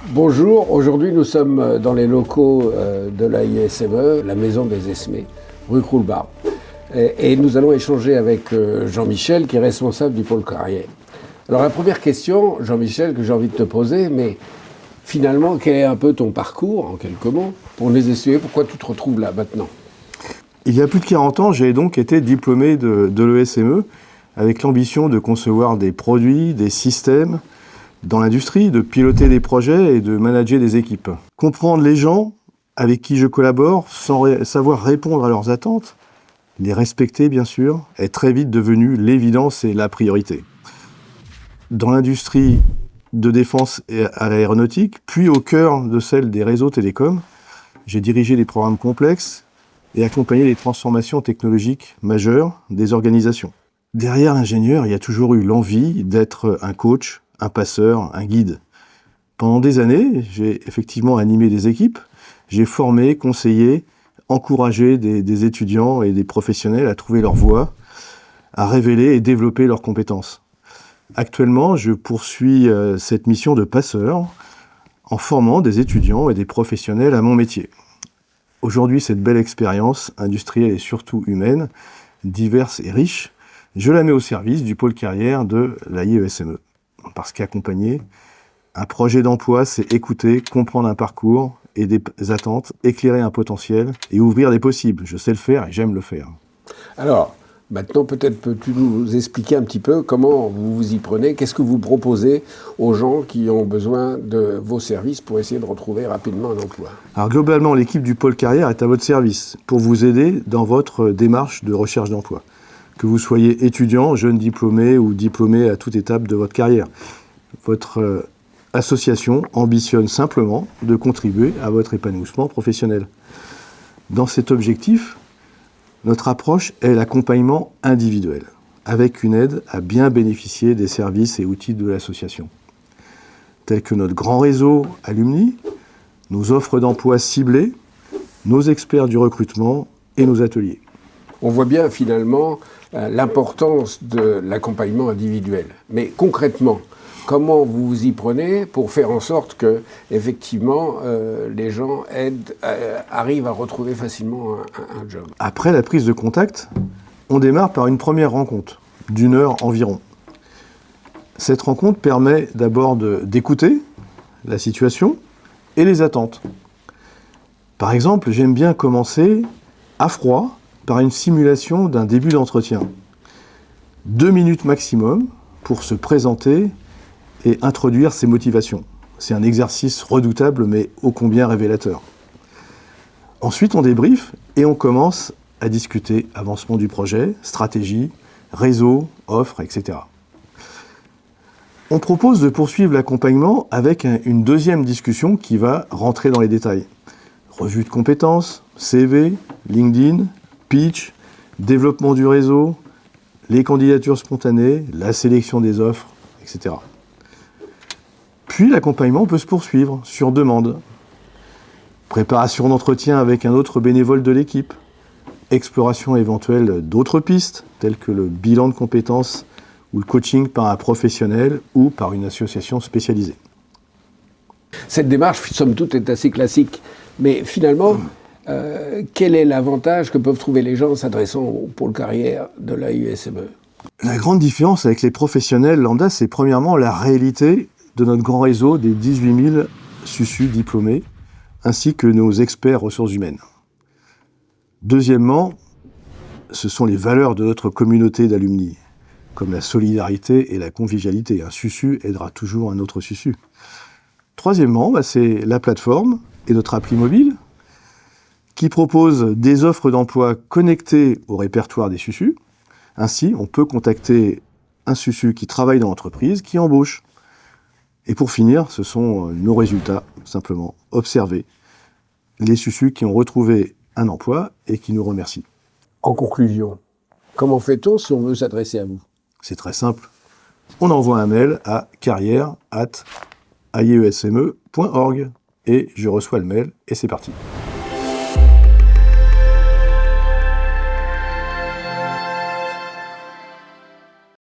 Bonjour, aujourd'hui nous sommes dans les locaux de l'AISME, la maison des Esmés, rue Croulebarbe. Et nous allons échanger avec Jean-Michel qui est responsable du pôle carrière. Alors la première question, Jean-Michel, que j'ai envie de te poser, mais finalement quel est un peu ton parcours, en quelques mots, pour nous expliquer pourquoi tu te retrouves là maintenant? Il y a plus de 40 ans, j'ai donc été diplômé de l'ESME avec l'ambition de concevoir des produits, des systèmes dans l'industrie, de piloter des projets et de manager des équipes. Comprendre les gens avec qui je collabore sans savoir répondre à leurs attentes, les respecter bien sûr, est très vite devenu l'évidence et la priorité. Dans l'industrie de défense et à l'aéronautique, puis au cœur de celle des réseaux télécoms, j'ai dirigé des programmes complexes et accompagné les transformations technologiques majeures des organisations. Derrière l'ingénieur, il y a toujours eu l'envie d'être un coach, un passeur, un guide. Pendant des années, j'ai effectivement animé des équipes, j'ai formé, conseillé, encouragé des étudiants et des professionnels à trouver leur voie, à révéler et développer leurs compétences. Actuellement, je poursuis cette mission de passeur en formant des étudiants et des professionnels à mon métier. Aujourd'hui, cette belle expérience industrielle et surtout humaine, diverse et riche, je la mets au service du pôle carrière de l'AIESME. Parce qu'accompagner un projet d'emploi, c'est écouter, comprendre un parcours et des attentes, éclairer un potentiel et ouvrir des possibles. Je sais le faire et j'aime le faire. Alors, maintenant peut-être peux-tu nous expliquer un petit peu comment vous vous y prenez, qu'est-ce que vous proposez aux gens qui ont besoin de vos services pour essayer de retrouver rapidement un emploi? Alors globalement, l'équipe du pôle carrière est à votre service pour vous aider dans votre démarche de recherche d'emploi. Que vous soyez étudiant, jeune diplômé ou diplômé à toute étape de votre carrière. Votre association ambitionne simplement de contribuer à votre épanouissement professionnel. Dans cet objectif, notre approche est l'accompagnement individuel, avec une aide à bien bénéficier des services et outils de l'association, tels que notre grand réseau Alumni, nos offres d'emploi ciblées, nos experts du recrutement et nos ateliers. On voit bien finalement l'importance de l'accompagnement individuel. Mais concrètement, comment vous vous y prenez pour faire en sorte que, effectivement, les gens arrivent à retrouver facilement un job? Après la prise de contact, on démarre par une première rencontre, d'1 heure environ. Cette rencontre permet d'abord d'écouter la situation et les attentes. Par exemple, j'aime bien commencer à froid par une simulation d'un début d'entretien. 2 minutes maximum pour se présenter et introduire ses motivations. C'est un exercice redoutable mais ô combien révélateur. Ensuite, on débriefe et on commence à discuter avancement du projet, stratégie, réseau, offre, etc. On propose de poursuivre l'accompagnement avec une deuxième discussion qui va rentrer dans les détails. Revue de compétences, CV, LinkedIn, pitch, développement du réseau, les candidatures spontanées, la sélection des offres, etc. Puis l'accompagnement peut se poursuivre sur demande. Préparation d'entretien avec un autre bénévole de l'équipe, exploration éventuelle d'autres pistes, telles que le bilan de compétences ou le coaching par un professionnel ou par une association spécialisée. Cette démarche, somme toute, est assez classique. Mais finalement, quel est l'avantage que peuvent trouver les gens en s'adressant au pôle carrière de l'AIESME? La grande différence avec les professionnels lambda, c'est premièrement la réalité de notre grand réseau des 18 000 SUSU diplômés, ainsi que nos experts ressources humaines. Deuxièmement, ce sont les valeurs de notre communauté d'alumni, comme la solidarité et la convivialité. Un SUSU aidera toujours un autre SUSU. Troisièmement, c'est la plateforme et notre appli mobile, qui propose des offres d'emploi connectées au répertoire des SUSU. Ainsi, on peut contacter un SUSU qui travaille dans l'entreprise, qui embauche. Et pour finir, ce sont nos résultats, simplement, observés. Les SUSU qui ont retrouvé un emploi et qui nous remercient. En conclusion, comment fait-on si on veut s'adresser à vous? C'est très simple. On envoie un mail à carrière@aiesme.org et je reçois le mail et c'est parti.